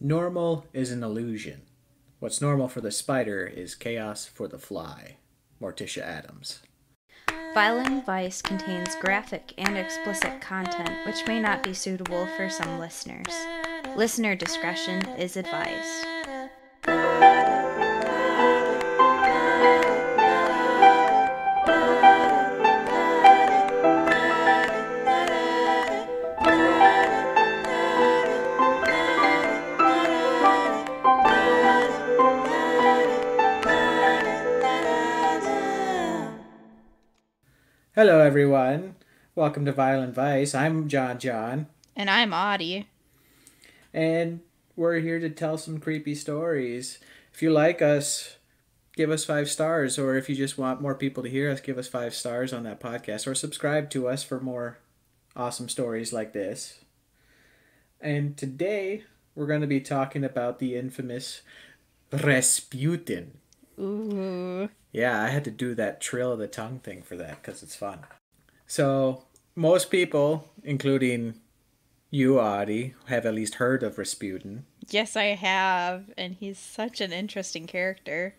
Normal is an illusion. What's normal for the spider is chaos for the fly. Morticia Adams. Violent Vice contains graphic and explicit content which may not be suitable for some listeners. Listener discretion is advised. Hello, everyone. Welcome to Violent Vice. I'm John, And I'm Audi. and we're here to tell some creepy stories. If you like us, give us 5 stars, or if you just want more people to hear us, give us 5 stars on that podcast, or subscribe to us for more awesome stories like this. And today, we're going to be talking about the infamous Rasputin. Ooh. Yeah, I had to do that trill of the tongue thing for that because it's fun. So, most people, including you, Audie, have at least heard of Rasputin. Yes, I have. And he's such an interesting character.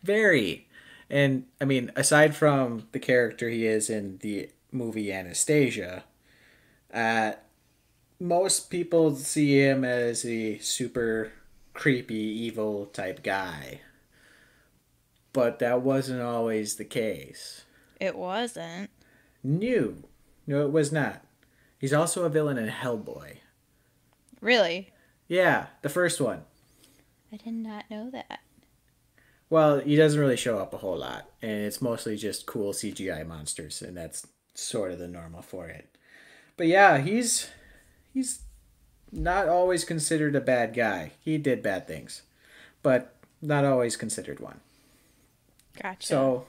Very. And, I mean, aside from the character he is in the movie Anastasia, most people see him as a super creepy, evil type guy. But that wasn't always the case. It wasn't. No, it was not. He's also a villain in Hellboy. Really? Yeah, the first one. I did not know that. Well, he doesn't really show up a whole lot, and it's mostly just cool CGI monsters, and that's sort of the normal for it. But yeah, he's not always considered a bad guy. He did bad things, but not always considered one. Gotcha. So,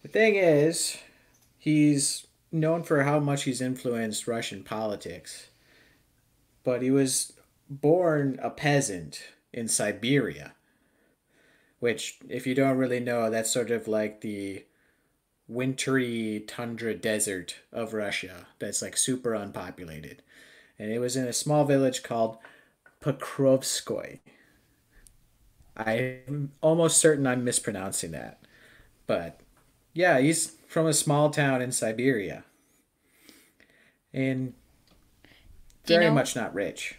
the thing is, he's known for how much he's influenced Russian politics, but he was born a peasant in Siberia, which, if you don't really know, that's sort of like the wintry tundra desert of Russia that's like super unpopulated. And it was in a small village called Pokrovskoy. I'm almost certain I'm mispronouncing that. But yeah, he's from a small town in Siberia. And very much not rich.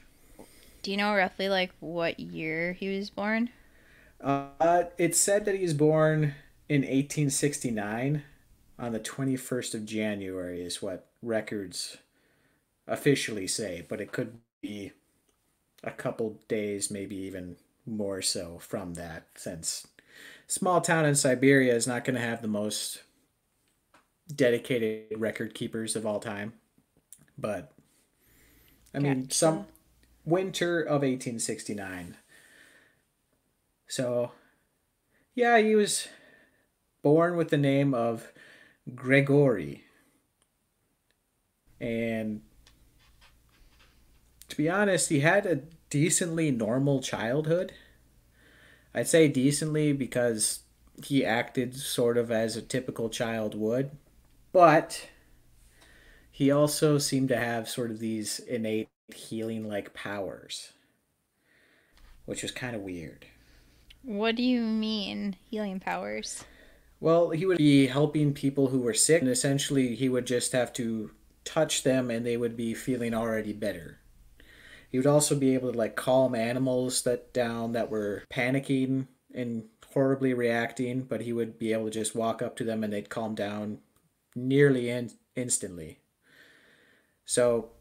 Do you know roughly like what year he was born? It's said that he was born in 1869 on the 21st of January is what records officially say, but it could be a couple days, maybe even more so from that, since small town in Siberia is not going to have the most dedicated record keepers of all time. But I mean, Gotcha. some winter of 1869. So, yeah, he was born with the name of Gregory. And to be honest, he had a decently normal childhood. I'd say decently because he acted sort of as a typical child would. But he also seemed to have sort of these innate healing like powers, which was kind of weird. What do you mean, healing powers? Well, he would be helping people who were sick, and essentially he would just have to touch them and they would be feeling already better. He would also be able to like calm animals that were panicking and horribly reacting, but he would be able to just walk up to them and they'd calm down nearly instantly. So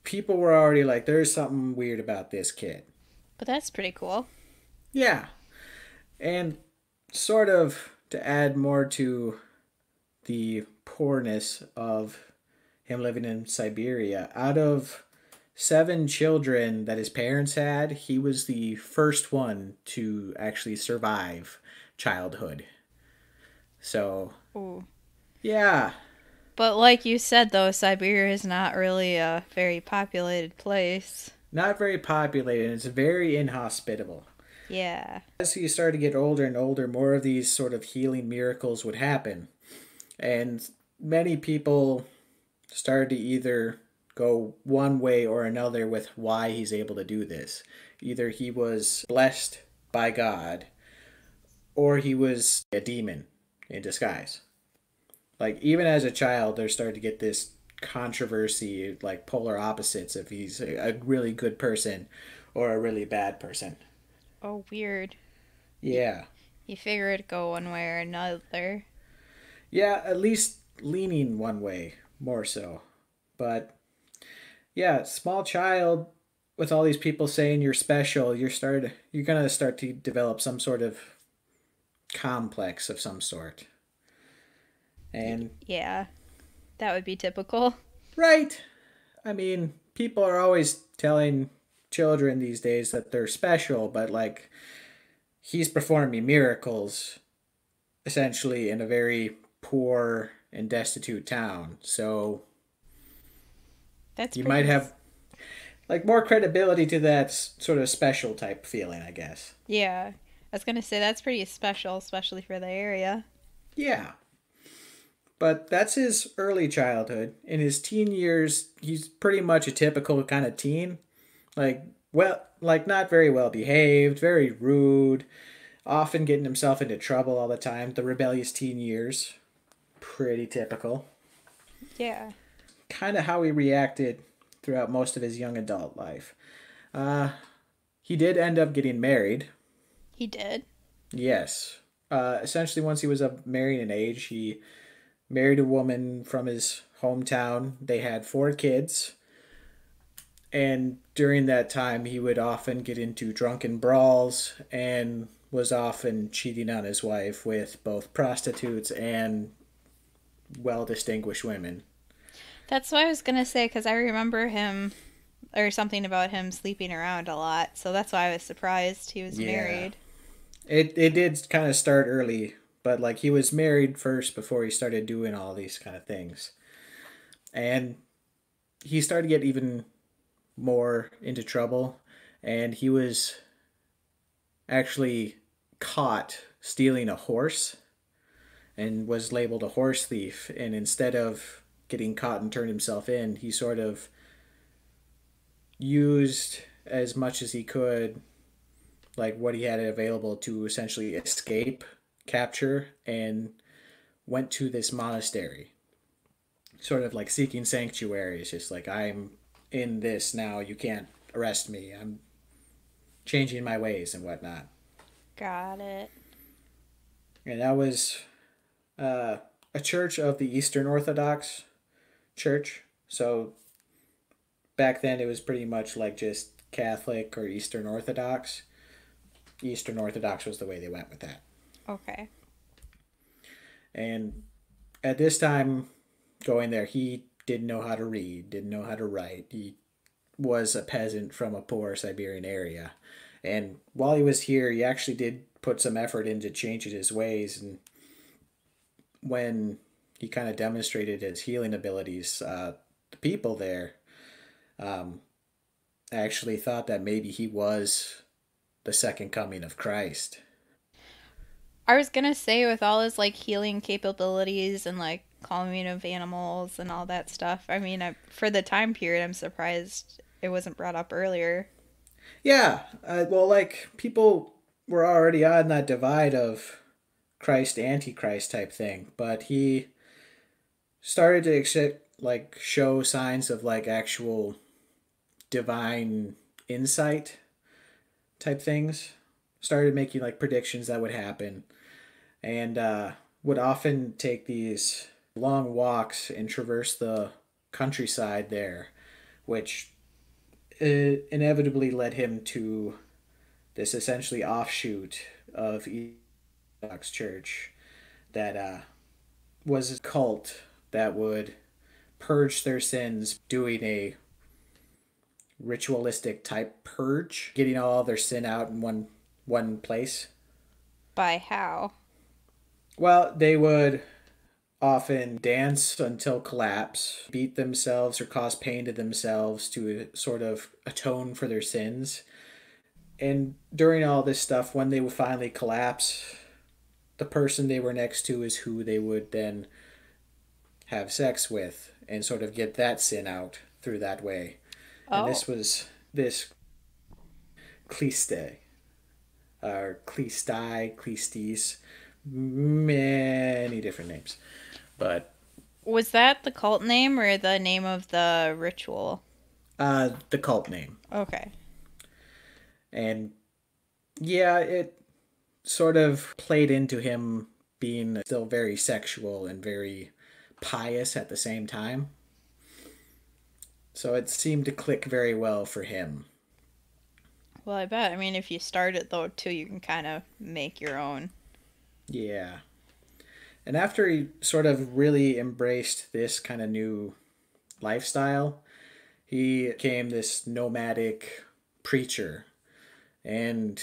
people were already like, there's something weird about this kid. But that's pretty cool. Yeah. And sort of to add more to the poorness of him living in Siberia, out of 7 children that his parents had, he was the first one to actually survive childhood. So, Ooh. yeah. But like you said, though, Siberia is not really a very populated place. Not very populated, and it's very inhospitable. Yeah. As he started to get older and older, more of these sort of healing miracles would happen. And many people started to either go one way or another with why he's able to do this. Either he was blessed by God or he was a demon in disguise. Like, even as a child, they're starting to get this controversy, like polar opposites, if he's a really good person or a really bad person. Oh, weird. Yeah. You figure it'd go one way or another. Yeah, at least leaning one way, more so. But yeah, small child with all these people saying you're special, you're gonna start to develop some sort of complex of some sort. And Yeah, that would be typical. right, I mean, people are always telling children these days that they're special, but like he's performing miracles essentially in a very poor and destitute town. So That's you might pretty. have like more credibility to that sort of special type feeling, I guess. Yeah, I was gonna say that's pretty special, especially for the area. Yeah. But that's his early childhood. In his teen years, he's pretty much a typical kind of teen. Like, well, like not very well behaved, very rude, often getting himself into trouble all the time. The rebellious teen years, pretty typical. Yeah, Kind of how he reacted throughout most of his young adult life. Uh, he did end up getting married. he did. Yes. Essentially, once he was of marrying age, he married a woman from his hometown. They had 4 kids. And during that time, he would often get into drunken brawls and was often cheating on his wife with both prostitutes and well distinguished women. That's what I was gonna say because I remember him or something about him sleeping around a lot. So that's why I was surprised he was Yeah. married. It did kind of start early, but like he was married first before he started doing all these kind of things. And he started to get even more into trouble, and he was actually caught stealing a horse and was labeled a horse thief. And instead of getting caught and turned himself in, he sort of used as much as he could, like what he had available to essentially escape capture, and went to this monastery, sort of like seeking sanctuary. It's just like, I'm in this now. You can't arrest me. I'm changing my ways and whatnot. Got it. And that was a church of the Eastern Orthodox Church. So back then it was pretty much like just Catholic or Eastern Orthodox. Eastern Orthodox was the way they went with that. Okay. And at this time, going there, he didn't know how to read, didn't know how to write. He was a peasant from a poor Siberian area. And while he was here, he actually did put some effort into changing his ways. And when he kind of demonstrated his healing abilities, the people there um, actually thought that maybe he was the second coming of Christ. I was gonna say with all his like healing capabilities and like calming of animals and all that stuff. I mean, for the time period, I'm surprised it wasn't brought up earlier. Yeah, well, like people were already on that divide of Christ Antichrist type thing, but he started to like show signs of like actual divine insight type things. Started making like predictions that would happen, and would often take these long walks and traverse the countryside there, which inevitably led him to this essentially offshoot of Orthodox Church that was a cult that would purge their sins doing a ritualistic type purge, getting all their sin out in one place. By how? Well, they would often dance until collapse, beat themselves or cause pain to themselves to sort of atone for their sins. And during all this stuff, when they would finally collapse, the person they were next to is who they would then have sex with and sort of get that sin out. through that way. And Oh, this Cleste, or Clesti, Clestis, many different names. But was that the cult name or the name of the ritual? the cult name. Okay. And yeah, it sort of played into him being still very sexual and very pious at the same time. So it seemed to click very well for him. Well, I bet. I mean, if you start it though too, you can kind of make your own. Yeah. And after he sort of really embraced this kind of new lifestyle, he became this nomadic preacher. And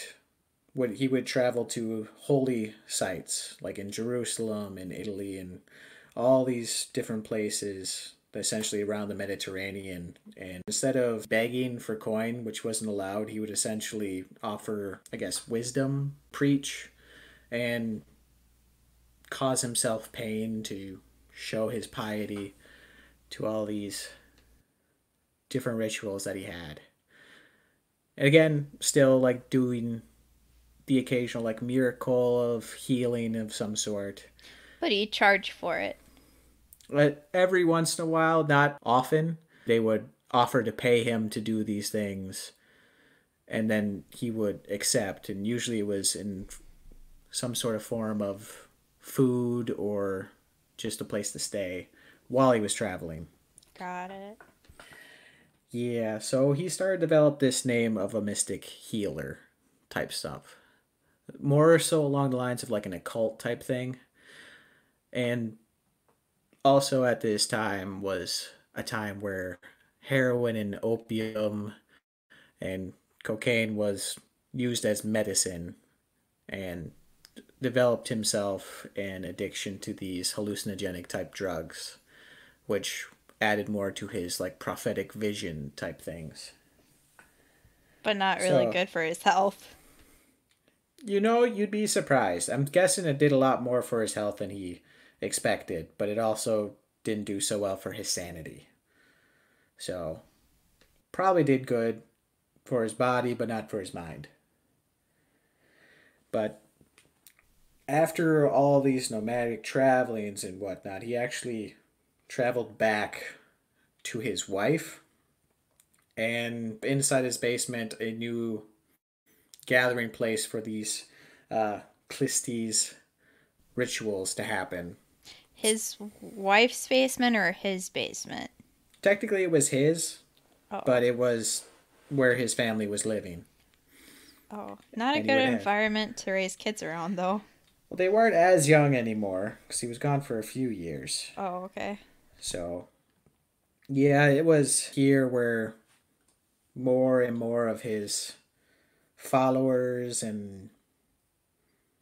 he would travel to holy sites like in Jerusalem and Italy and all these different places essentially around the Mediterranean. And instead of begging for coin, which wasn't allowed, he would essentially offer, I guess, wisdom, preach, and cause himself pain to show his piety to all these different rituals that he had. And again, still like doing the occasional like miracle of healing of some sort. But he charged for it. But every once in a while, not often, they would offer to pay him to do these things, and then he would accept. And usually it was in some sort of form of food or just a place to stay while he was traveling. Got it. Yeah, so he started to develop this name of a mystic healer type stuff. More so along the lines of like an occult type thing. And also at this time was a time where heroin and opium and cocaine was used as medicine, and developed himself an addiction to these hallucinogenic type drugs, which added more to his like prophetic vision type things. But not really So, good for his health. you'd be surprised. I'm guessing it did a lot more for his health than he expected, but it also didn't do so well for his sanity. So, probably did good for his body, but not for his mind. But after all these nomadic travelings and whatnot, he actually traveled back to his wife, and inside his basement, a new gathering place for these Clistes rituals to happen. His wife's basement or his basement? Technically, it was his, Oh. but it was where his family was living, Oh. Not a and he good would have. environment to raise kids around, though. Well, they weren't as young anymore because he was gone for a few years. Oh, okay. So yeah, it was here where more and more of his followers and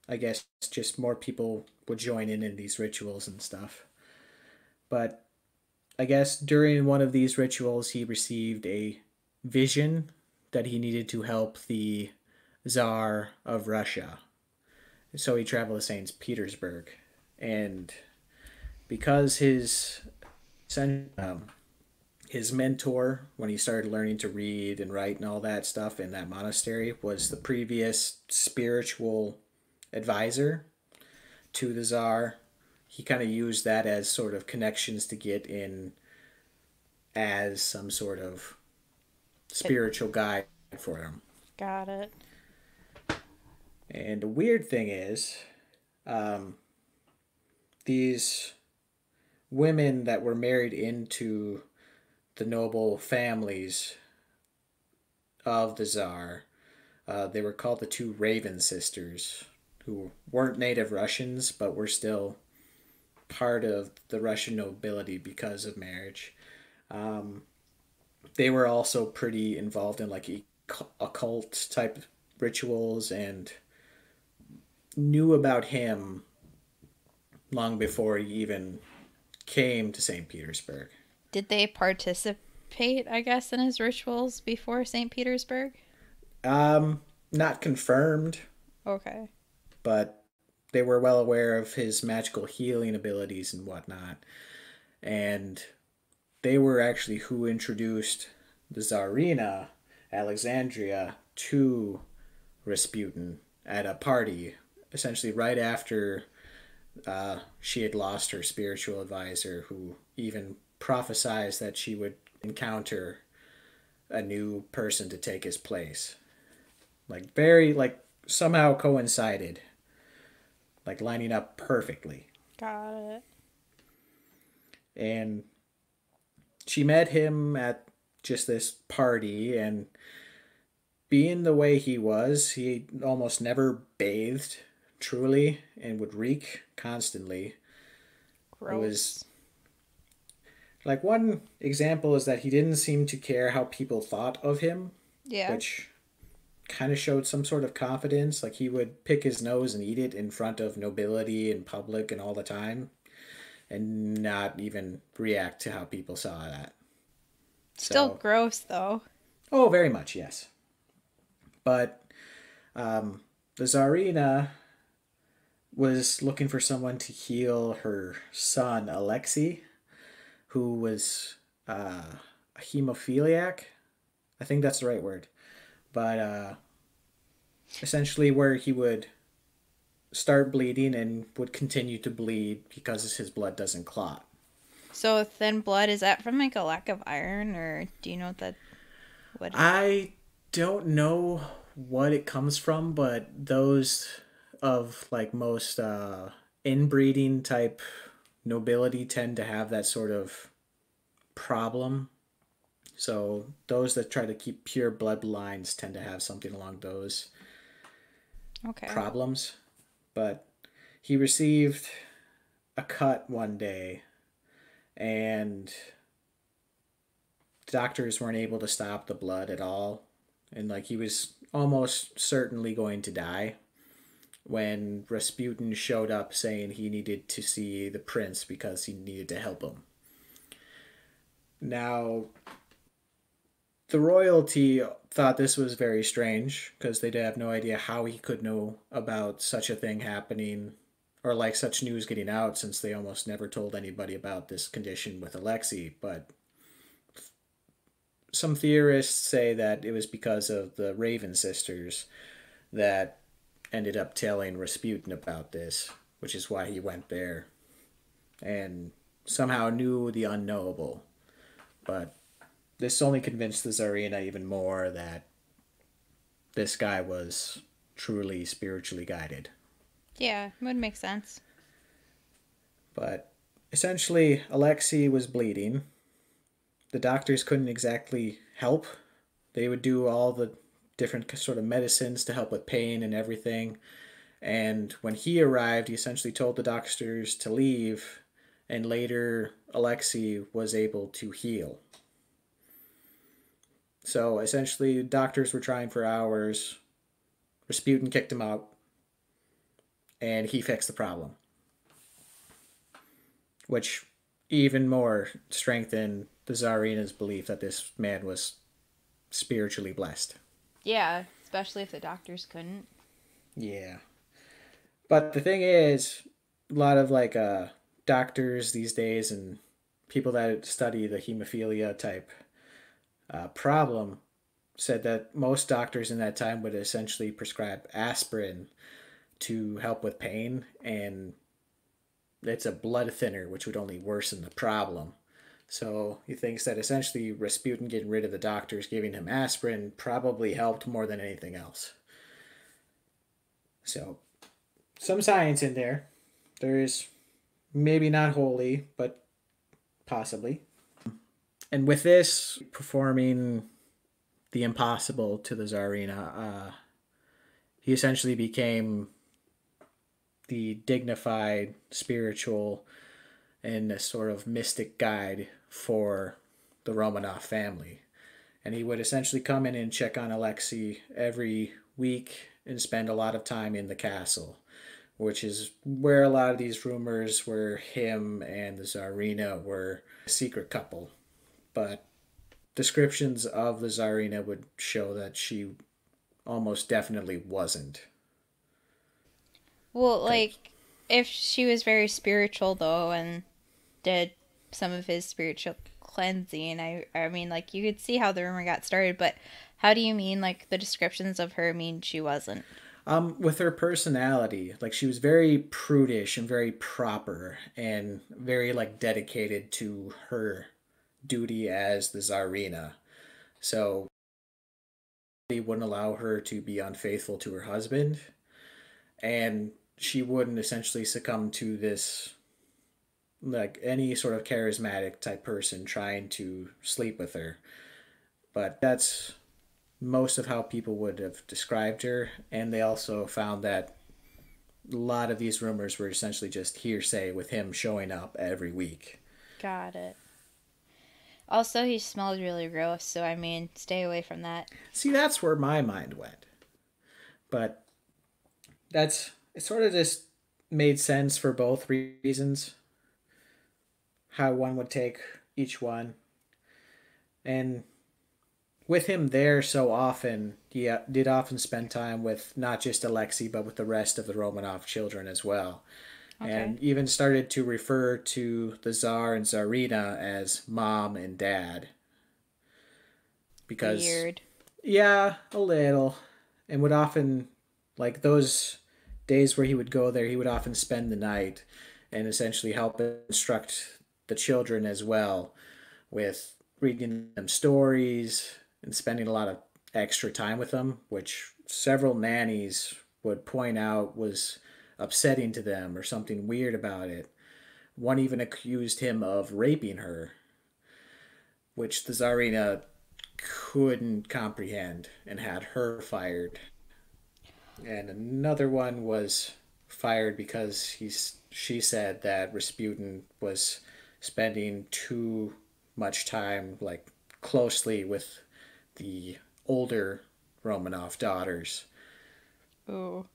I guess just more people would join in these rituals and stuff. But I guess during one of these rituals, he received a vision that he needed to help the Tsar of Russia. So he traveled to St. Petersburg. And because um, his mentor, when he started learning to read and write and all that stuff in that monastery, was the previous spiritual advisor to the Tsar, he kind of used that as sort of connections to get in as some sort of It, spiritual guide for him. got it. And the weird thing is, um, these women that were married into the noble families of the Tsar, they were called the two Raven sisters, who weren't native Russians but were still part of the Russian nobility because of marriage. Um, they were also pretty involved in like occult type rituals and knew about him long before he even came to St. Petersburg. Did they participate, I guess, in his rituals before St. Petersburg? Um, Not confirmed, Okay. but they were well aware of his magical healing abilities and whatnot. And they were actually who introduced the Tsarina, Alexandria, to Rasputin at a party, essentially right after she had lost her spiritual advisor, who even prophesied that she would encounter a new person to take his place. Like, very, like, somehow coincided, like, lining up perfectly. Got it. And she met him at just this party, and being the way he was, he almost never bathed truly and would reek constantly. It was Gross. like, one example is that he didn't seem to care how people thought of him, Yeah. which kind of showed some sort of confidence. Like, he would pick his nose and eat it in front of nobility in public and all the time, and not even react to how people saw that. Still So, gross though. oh, very much, yes. But the Tsarina was looking for someone to heal her son, Alexei, who was a hemophiliac. I think that's the right word. But essentially, where he would start bleeding and would continue to bleed because his blood doesn't clot. So thin blood, is that from like a lack of iron, or do you know what it? I don't know what it comes from, but those of like most inbreeding type nobility tend to have that sort of problem. So those that try to keep pure bloodlines tend to have something along those Okay. problems. But he received a cut one day, and doctors weren't able to stop the blood at all. And like, he was almost certainly going to die when Rasputin showed up saying he needed to see the prince because he needed to help him. Now, the royalty thought this was very strange because they'd have no idea how he could know about such a thing happening, or like such news getting out, since they almost never told anybody about this condition with Alexei. But some theorists say that it was because of the Raven sisters that ended up telling Rasputin about this, which is why he went there and somehow knew the unknowable. But this only convinced the Tsarina even more that this guy was truly spiritually guided. Yeah, would make sense. But essentially, Alexei was bleeding. The doctors couldn't exactly help. They would do all the different sort of medicines to help with pain and everything. And when he arrived, he essentially told the doctors to leave, and later Alexei was able to heal. So essentially, doctors were trying for hours. Rasputin kicked him out, and he fixed the problem, which even more strengthened the Tsarina's belief that this man was spiritually blessed. Yeah, especially if the doctors couldn't. Yeah. But the thing is, a lot of like doctors these days and people that study the hemophilia type problem said that most doctors in that time would essentially prescribe aspirin to help with pain, and it's a blood thinner, which would only worsen the problem. So he thinks that essentially Rasputin getting rid of the doctors giving him aspirin probably helped more than anything else. So some science in there. There's maybe not wholly, but possibly. And with this, performing the impossible to the Tsarina, he essentially became the dignified, spiritual, and a sort of mystic guide for the Romanov family. And he would essentially come in and check on Alexei every week and spend a lot of time in the castle, which is where a lot of these rumors were him and the Tsarina were a secret couple. But descriptions of the Tsarina would show that she almost definitely wasn't. Well, Cause, like if she was very spiritual though, and did some of his spiritual cleansing. I mean, like, you could see how the rumor got started, but how do you mean, like, the descriptions of her mean she wasn't? With her personality, like she was very prudish and very proper and very like dedicated to her duty as the Tsarina. So they wouldn't allow her to be unfaithful to her husband, and she wouldn't essentially succumb to this like any sort of charismatic type person trying to sleep with her. But that's most of how people would have described her, and they also found that a lot of these rumors were essentially just hearsay with him showing up every week. Got it. Also, he smelled really gross, so I mean, stay away from that. See, that's where my mind went. But that's it sort of just made sense for both reasons. How one would take each one. And with him there so often, he did often spend time with not just Alexei, but with the rest of the Romanov children as well. Okay. And even started to refer to the Tsar and Tsarina as mom and dad. Because, Weird. yeah, a little. And would often, like those days where he would go there, he would often spend the night and essentially help instruct the children as well with reading them stories and spending a lot of extra time with them, which several nannies would point out was upsetting to them or something weird about it. One even accused him of raping her, which the Tsarina couldn't comprehend and had her fired. And another one was fired because she said that Rasputin was spending too much time like closely with the older Romanov daughters. Ooh.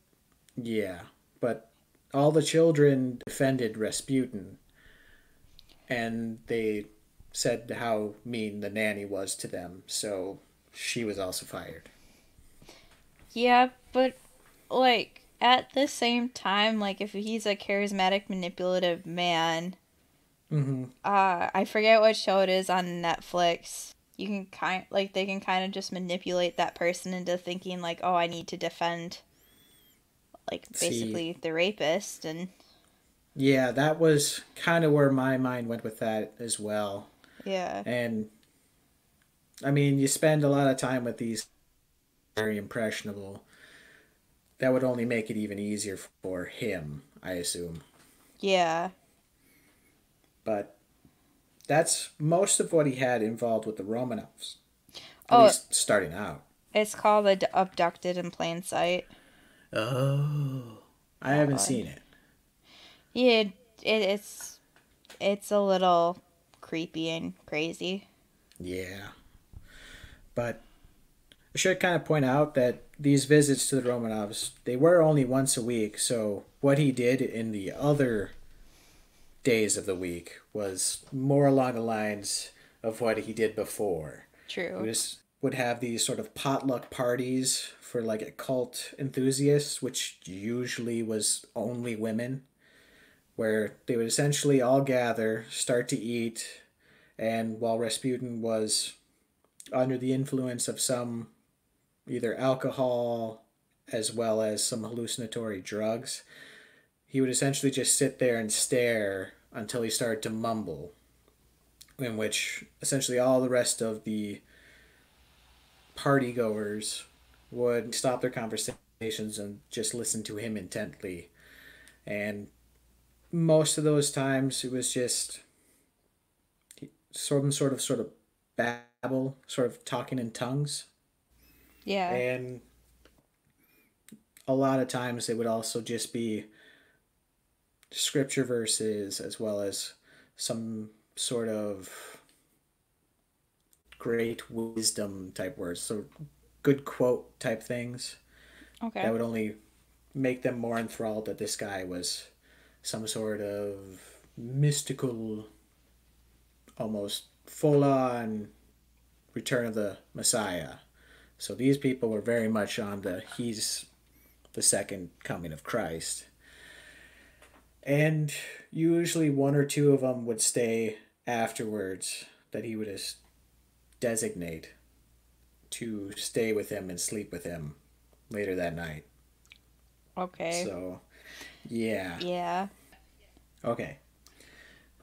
Yeah, but all the children defended Rasputin, and they said how mean the nanny was to them, so she was also fired. Yeah, but like at the same time, like if he's a charismatic, manipulative man, Mm-hmm. I forget what show it is on Netflix. You can they can kind of just manipulate that person into thinking like, oh, I need to defend like See, basically the rapist, and yeah, that was kind of where my mind went with that as well. yeah. And I mean, you spend a lot of time with these very impressionable. That would only make it even easier for him, I assume. Yeah. But that's most of what he had involved with the Romanovs, at Oh, least starting out. it's called Abducted in Plain Sight. Oh, I That haven't one. seen it. Yeah, it's a little creepy and crazy. Yeah, but I should kind of point out that these visits to the Romanovs, they were only once a week, so what he did in the other days of the week was more along the lines of what he did before. He True. would have these sort of potluck parties for like occult enthusiasts, which usually was only women, where they would essentially all gather, start to eat, and while Rasputin was under the influence of some either alcohol as well as some hallucinatory drugs, he would essentially just sit there and stare until he started to mumble, in which essentially all the rest of the party goers would stop their conversations and just listen to him intently. And most of those times it was just sort of babble, sort of talking in tongues. Yeah. And a lot of times it would also just be scripture verses as well as some sort of great wisdom type words. So good quote type things that Okay. would only make them more enthralled that this guy was some sort of mystical, almost full on return of the Messiah. So these people were very much on the he's the second coming of Christ. And usually one or two of them would stay afterwards that he would designate to stay with him and sleep with him later that night. Okay. So, yeah. Yeah. Okay.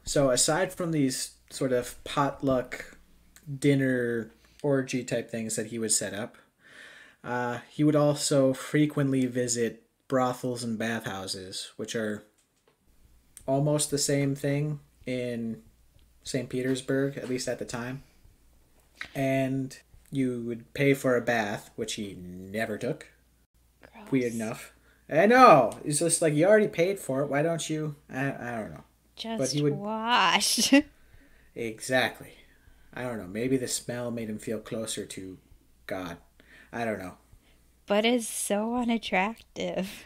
So, aside from these sort of potluck dinner orgy type things that he would set up, he would also frequently visit brothels and bathhouses, which are almost the same thing in St. Petersburg, at least at the time. And you would pay for a bath, which he never took. Weird Gross. enough. I know. It's just like you already paid for it. Why don't you? I don't know. But he Just would. wash. Exactly. I don't know. Maybe the smell made him feel closer to God. I don't know. But it's so unattractive.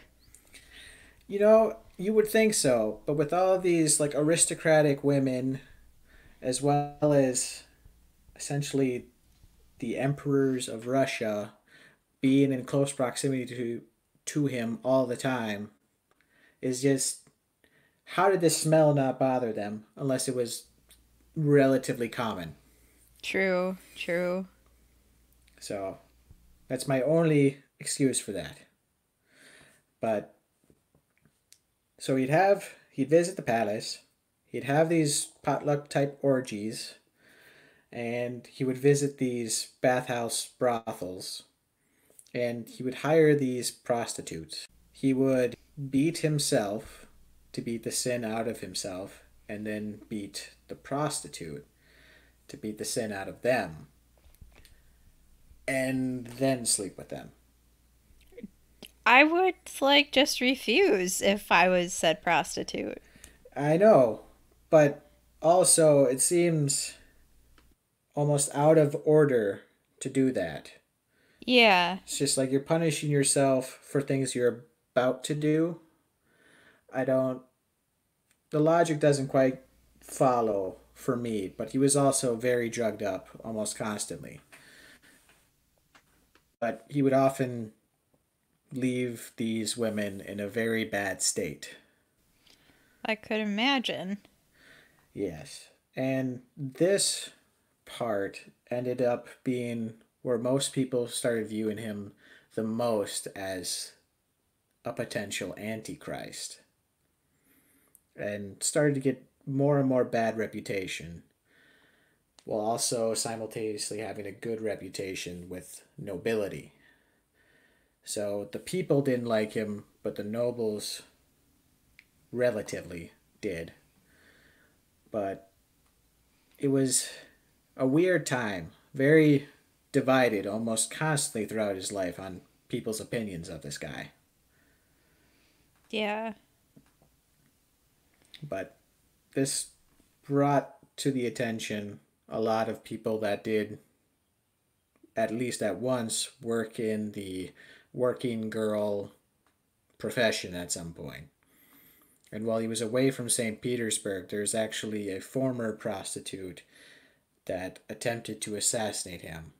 You would think so, but with all of these like aristocratic women, as well as essentially the emperors of Russia being in close proximity to him all the time, is just how did this smell not bother them unless it was relatively common? True, true. So that's my only excuse for that. But so he'd visit the palace, he'd have these potluck type orgies, and he would visit these bathhouse brothels, and he would hire these prostitutes. He would beat himself to beat the sin out of himself, and then beat the prostitute to beat the sin out of them, and then sleep with them. I would like just refuse if I was said prostitute. I know, but also it seems almost out of order to do that. Yeah. It's just like you're punishing yourself for things you're about to do. I don't. The logic doesn't quite follow for me, but he was also very drugged up almost constantly. But he would often leave these women in a very bad state. I could imagine. Yes. And this part ended up being where most people started viewing him the most as a potential antichrist and started to get more and more bad reputation while also simultaneously having a good reputation with nobility. So the people didn't like him, but the nobles relatively did. But it was a weird time, very divided almost constantly throughout his life on people's opinions of this guy. Yeah. But this brought to the attention a lot of people that did, at least at once, work in the working girl profession at some point. And while he was away from St. Petersburg, there's actually a former prostitute that attempted to assassinate him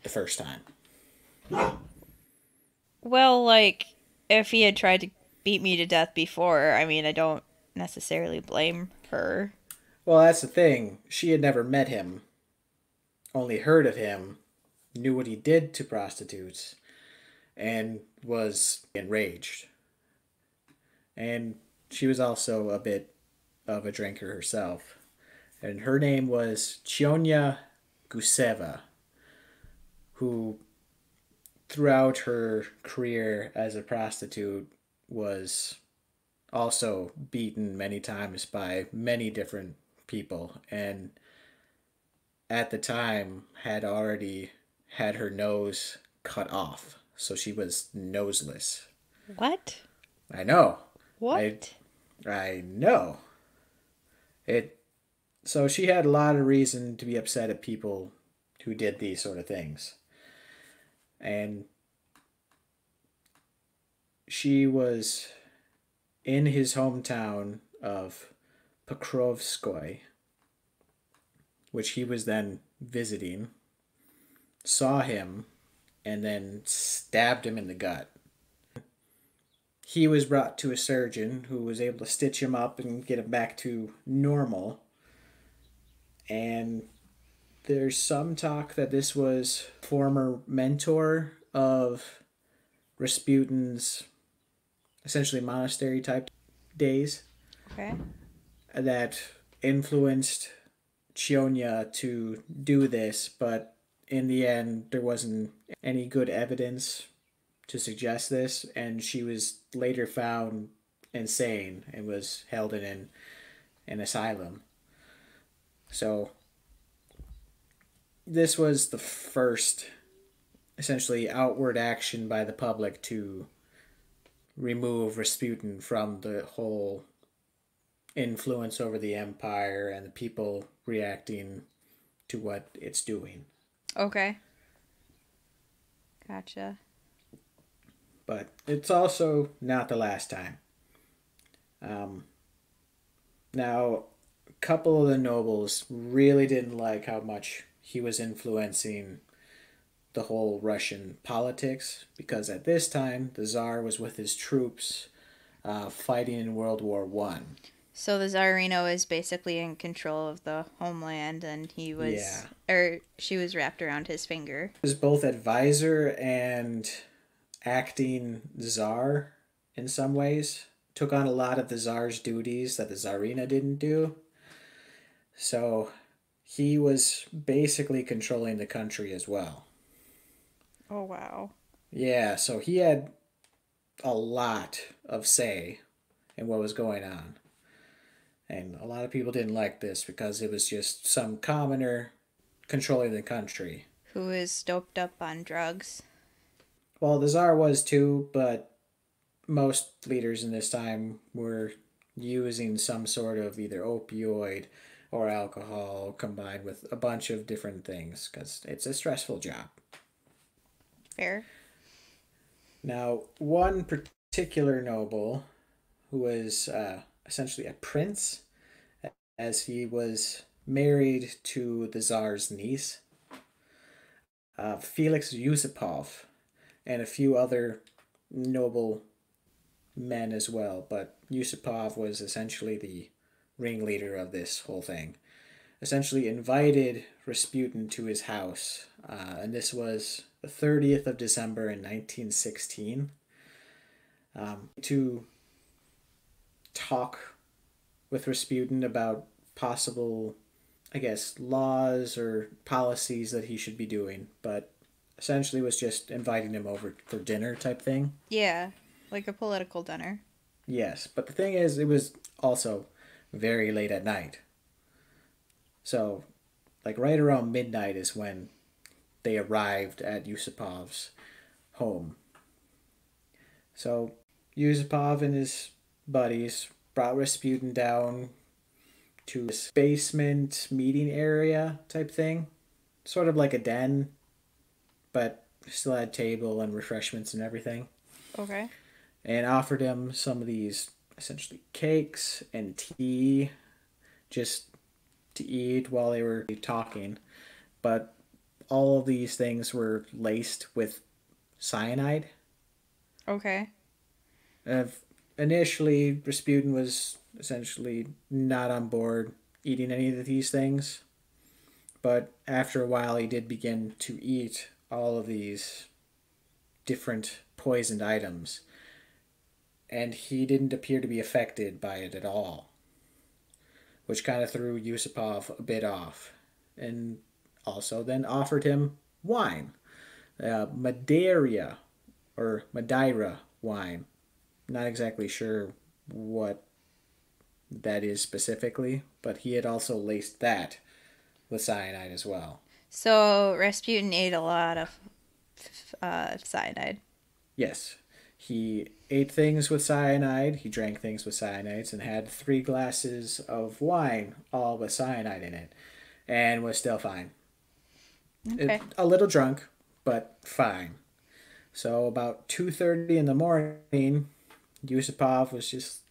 the first time. Well, like, if he had tried to beat me to death before, I mean, I don't necessarily blame her. Well, that's the thing. She had never met him, only heard of him, knew what he did to prostitutes, and was enraged. And she was also a bit of a drinker herself. And her name was Chionya Guseva, who throughout her career as a prostitute was also beaten many times by many different people, and at the time had already had her nose cut off, so she was noseless. What? I know. I What? I know. It So she had a lot of reason to be upset at people who did these sort of things. And she was in his hometown of Pokrovskoy, which he was then visiting, saw him, and then stabbed him in the gut. He was brought to a surgeon who was able to stitch him up and get him back to normal. And there's some talk that this was former mentor of Rasputin's essentially monastery type days Okay. that influenced Chionia to do this, but in the end, there wasn't any good evidence to suggest this, and she was later found insane and was held in an asylum. So, this was the first essentially outward action by the public to remove Rasputin from the whole influence over the empire and the people reacting to what it's doing. Okay. Gotcha. But it's also not the last time. Um, Now, a couple of the nobles really didn't like how much he was influencing the whole Russian politics because at this time the Tsar was with his troops fighting in World War I. So the Tsarina was basically in control of the homeland, and he Yeah. was, or she was wrapped around his finger. He was both advisor and acting Tsar in some ways. Took on a lot of the Tsar's duties that the Tsarina didn't do. So he was basically controlling the country as well. Oh, wow. Yeah, so he had a lot of say in what was going on. And a lot of people didn't like this because it was just some commoner controlling the country. Who is stoked up on drugs. Well, the Tsar was too, but most leaders in this time were using some sort of either opioid or alcohol combined with a bunch of different things because it's a stressful job. Fair. Now, one particular noble who was essentially a prince, as he was married to the Tsar's niece, Felix Yusupov, and a few other noble men as well. But Yusupov was essentially the ringleader of this whole thing. Essentially invited Rasputin to his house, and this was the 30th of December in 1916, to talk with Rasputin about possible, I guess, laws or policies that he should be doing, but essentially was just inviting him over for dinner type thing. Yeah, like a political dinner. Yes, but the thing is, it was also very late at night. So, like right around midnight is when they arrived at Yusupov's home. So, Yusupov and his buddies brought Rasputin down to this basement meeting area type thing. Sort of like a den, but still had table and refreshments and everything. Okay. And offered him some of these essentially cakes and tea just to eat while they were talking. But all of these things were laced with cyanide. Okay. Uh, Initially, Rasputin was essentially not on board eating any of these things. But after a while, he did begin to eat all of these different poisoned items. And he didn't appear to be affected by it at all, which kind of threw Yusupov a bit off. And also then offered him wine, Madeira wine. Not exactly sure what that is specifically, but he had also laced that with cyanide as well. So Rasputin ate a lot of cyanide. Yes, he ate things with cyanide, he drank things with cyanides, and had 3 glasses of wine, all with cyanide in it, and was still fine. Okay. A little drunk, but fine. So about 2:30 in the morning, Yusupov was just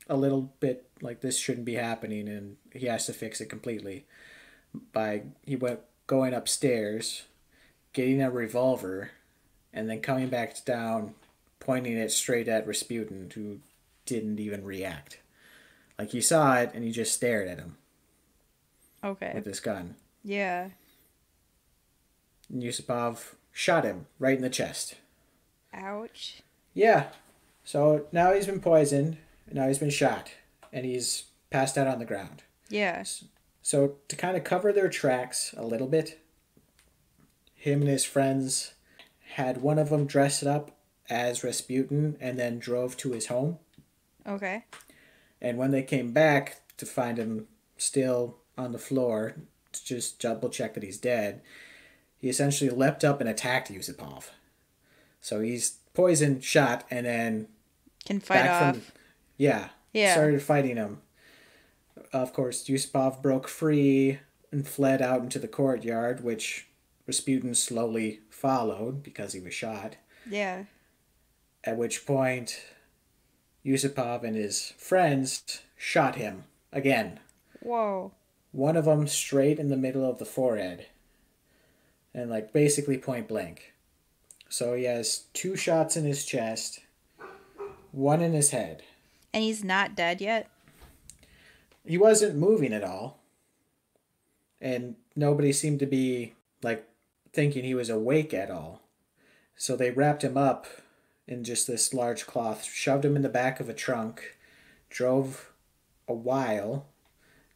a little bit like this shouldn't be happening, and he has to fix it completely. He went going upstairs, getting a revolver, and then coming back down, pointing it straight at Rasputin, who didn't even react. Like he saw it and he just stared at him. Okay. with this gun. Yeah. And Yusupov shot him right in the chest. Ouch. Yeah. So now he's been poisoned. Now he's been shot. And he's passed out on the ground. Yeah. So to kind of cover their tracks a little bit, him and his friends had one of them dressed up as Rasputin and then drove to his home. Okay. And when they came back to find him still on the floor to just double check that he's dead, he essentially leapt up and attacked Yusupov. So he's poisoned, shot, and then Can fight back from off. yeah, Yeah. started fighting him. Of course, Yusupov broke free and fled out into the courtyard, which Rasputin slowly followed because he was shot. Yeah. At which point, Yusupov and his friends shot him again. Whoa. One of them straight in the middle of the forehead. And like basically point blank. So he has 2 shots in his chest, one in his head. And he's not dead yet? He wasn't moving at all. And nobody seemed to be like thinking he was awake at all. So they wrapped him up in just this large cloth, shoved him in the back of a trunk, drove a while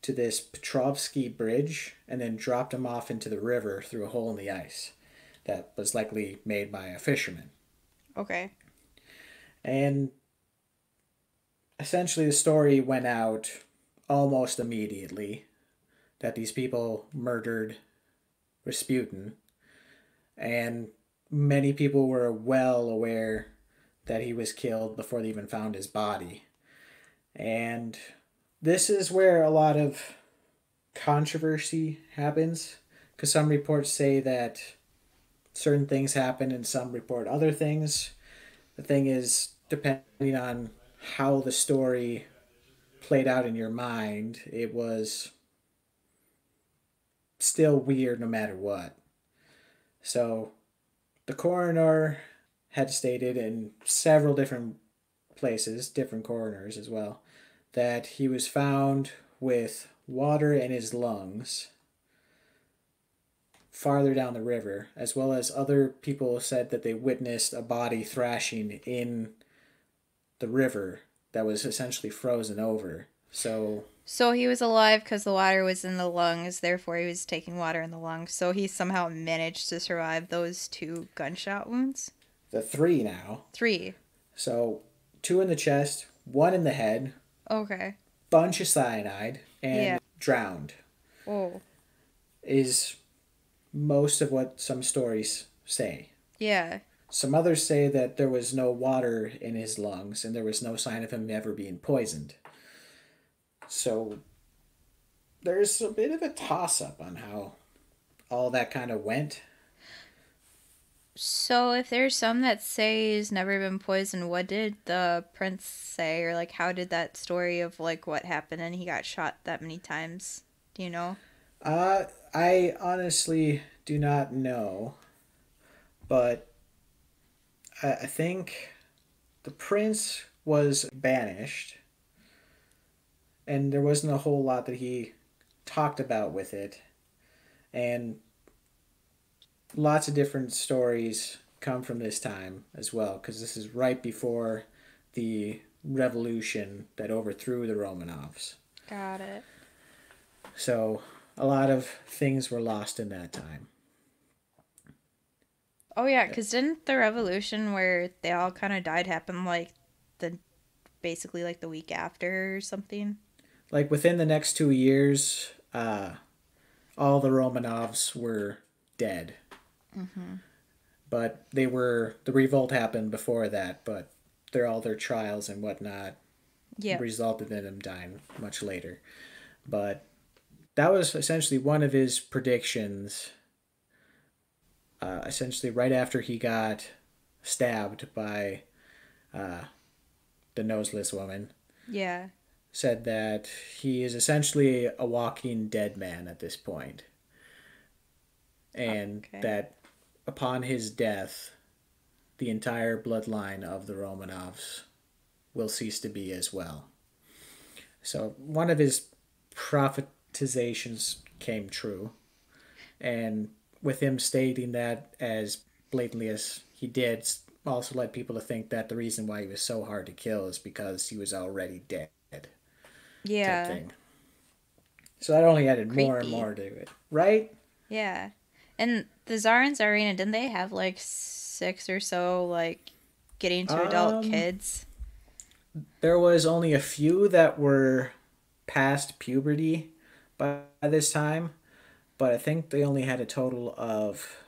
to this Petrovsky bridge, and then dropped him off into the river through a hole in the ice that was likely made by a fisherman. Okay. And essentially, the story went out almost immediately that these people murdered Rasputin, and many people were well aware that he was killed before they even found his body. And this is where a lot of controversy happens, because some reports say that certain things happen and some report other things. The thing is, depending on how the story played out in your mind, it was still weird no matter what. So the coroner had stated in several different places, different coroners as well, that he was found with water in his lungs farther down the river, as well as other people said that they witnessed a body thrashing in the river that was essentially frozen over. So he was alive because the water was in the lungs, therefore he was taking water in the lungs. So he somehow managed to survive those 2 gunshot wounds? the 3 now. 3. So 2 in the chest, 1 in the head, Okay. bunch of cyanide, and Yeah. drowned Oh. is most of what some stories say. Yeah. Some others say that there was no water in his lungs and there was no sign of him ever being poisoned. So there's a bit of a toss up on how all that kind of went. So if there's some that say he's never been poisoned, what did the prince say? Or like how did that story of like what happened and he got shot that many times? Do you know? I honestly do not know, but I think the prince was banished, and there wasn't a whole lot that he talked about with it, and lots of different stories come from this time as well, because this is right before the revolution that overthrew the Romanovs. Got it. So a lot of things were lost in that time. Oh yeah, because didn't the revolution where they all kind of died happen like the basically like the week after or something? Like within the next 2 years, all the Romanovs were dead. Mm-hmm. But the revolt happened before that, but all their trials and whatnot Yeah. resulted in him dying much later. But that was essentially one of his predictions. Essentially, right after he got stabbed by the noseless woman, Yeah. said that he is essentially a walking dead man at this point, and Okay. that upon his death, the entire bloodline of the Romanovs will cease to be as well. So one of his prophetizations came true. And with him stating that as blatantly as he did, also led people to think that the reason why he was so hard to kill is because he was already dead, type Yeah. thing. So that only added more and Creepy. more to it, right? Yeah. And the Tsar and Tsarina, didn't they have like six or so, like, getting to adult Um, kids? there was only a few that were past puberty by this time, but I think they only had a total of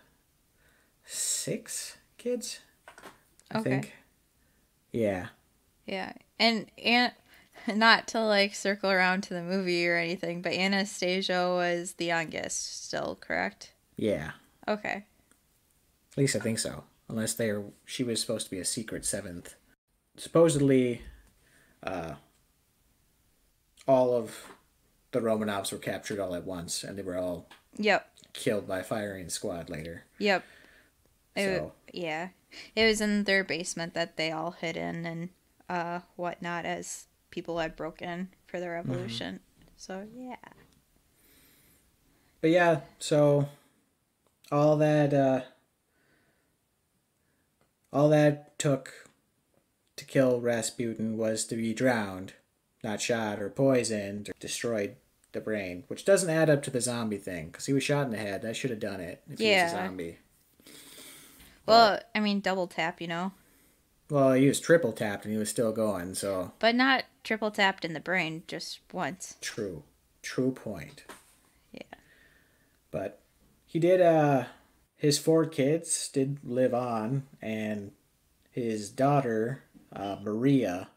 6 kids. I Okay. think. Yeah. Yeah. And not to like circle around to the movie or anything, but Anastasia was the youngest still, correct? Yeah. Okay. At least I think so. Unless she was supposed to be a secret seventh. Supposedly, uh, all of the Romanovs were captured all at once, and they were all Yep. killed by firing squad later. Yep. So Yeah. It was in their basement that they all hid in and whatnot as people had broken for the revolution. So yeah. but yeah, so all that all that took to kill Rasputin was to be drowned, not shot or poisoned or destroyed the brain, which doesn't add up to the zombie thing because he was shot in the head. I should have done it if he was a Yeah. zombie. Well, But I mean double tap, you know. well, he was triple tapped and he was still going. So But not triple tapped in the brain, just once. true, true point. Yeah. But he did. His 4 kids did live on, and his daughter Maria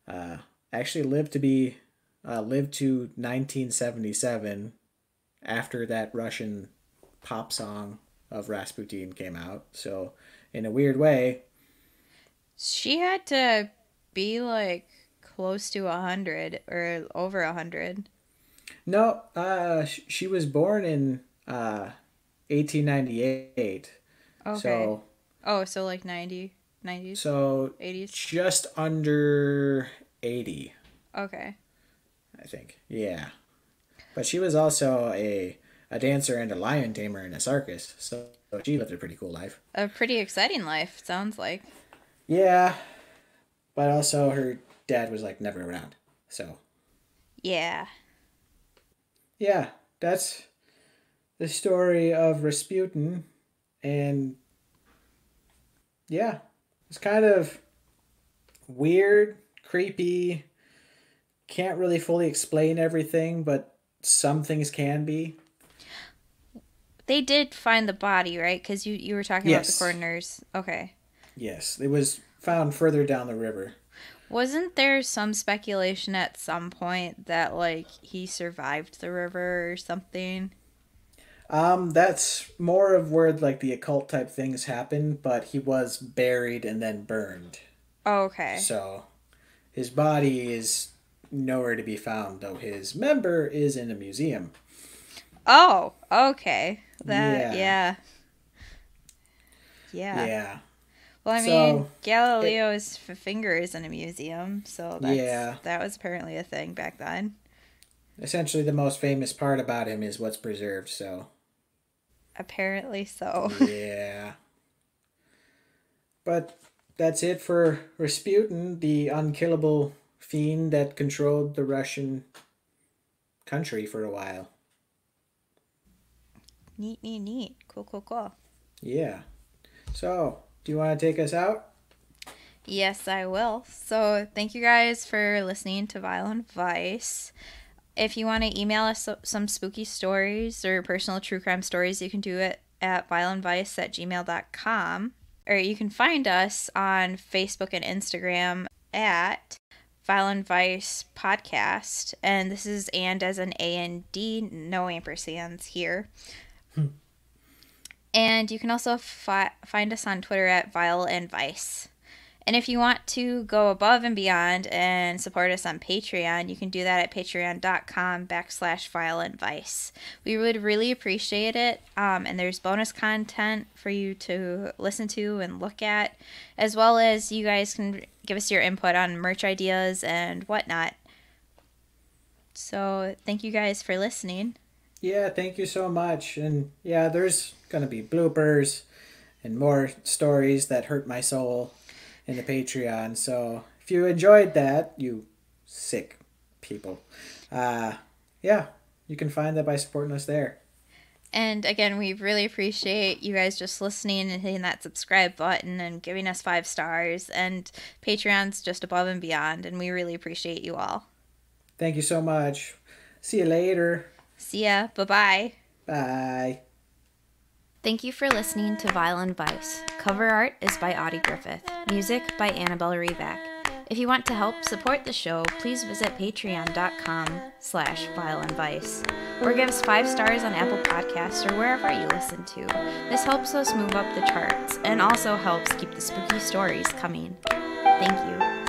uh, actually lived to 1977 after that Russian pop song of Rasputin came out. So in a weird way, She had to be like close to 100 or over 100. no, she was born in 1898. Okay. So Oh, so like 90, 90s, so 80s. just under 80, Okay. I think. Yeah. But she was also a dancer and a lion tamer in a circus, so she lived a pretty cool life. A pretty exciting life, sounds like. Yeah, but also her dad was like never around. So Yeah. yeah, that's the story of Rasputin, and yeah, it's kind of weird, creepy. Can't really fully explain everything, but some things can be. They did find the body, right? Because you were talking about the Yes, coroners. Okay. yes, it was found further down the river. Wasn't there some speculation at some point that, like, he survived the river or something? That's more of where like the occult type things happen, but he was buried and then burned. Okay. So his body is nowhere to be found, though his member is in a museum. Oh, okay. That, Yeah, yeah. Yeah. yeah. Well, I mean, So it, Galileo's finger is in a museum, so yeah. that was apparently a thing back then. Essentially, the most famous part about him is what's preserved. So Apparently so. yeah. But that's it for Rasputin, the unkillable fiend that controlled the Russian country for a while. Neat, neat, neat. Cool, cool, cool. Yeah. So, do you want to take us out? Yes, I will. So, thank you guys for listening to Violent Vice. If you want to email us some spooky stories or personal true crime stories, you can do it at violentvice@gmail.com. Or you can find us on Facebook and Instagram at Violent Vice Podcast. And this is and as an A and D, no ampersands here. And you can also find us on Twitter at Vile and Vice. And if you want to go above and beyond and support us on Patreon, you can do that at patreon.com/violentvice. We would really appreciate it. And there's bonus content for you to listen to and look at, as well as you guys can give us your input on merch ideas and whatnot. So thank you guys for listening. Yeah, thank you so much. And yeah, there's going to be bloopers and more stories that hurt my soul in the Patreon. So if you enjoyed that, you sick people, uh, yeah, you can find that by supporting us there. And again, we really appreciate you guys just listening and hitting that subscribe button and giving us 5 stars. And Patreon's just above and beyond, and we really appreciate you all. Thank you so much. See you later. See ya. Bye-bye. Bye. Thank you for listening to Violent Vice. Cover art is by Audi Griffith. Music by Annabelle Reback. If you want to help support the show, please visit patreon.com/violentvice or give us 5 stars on Apple Podcasts or wherever you listen to. This helps us move up the charts and also helps keep the spooky stories coming. Thank you.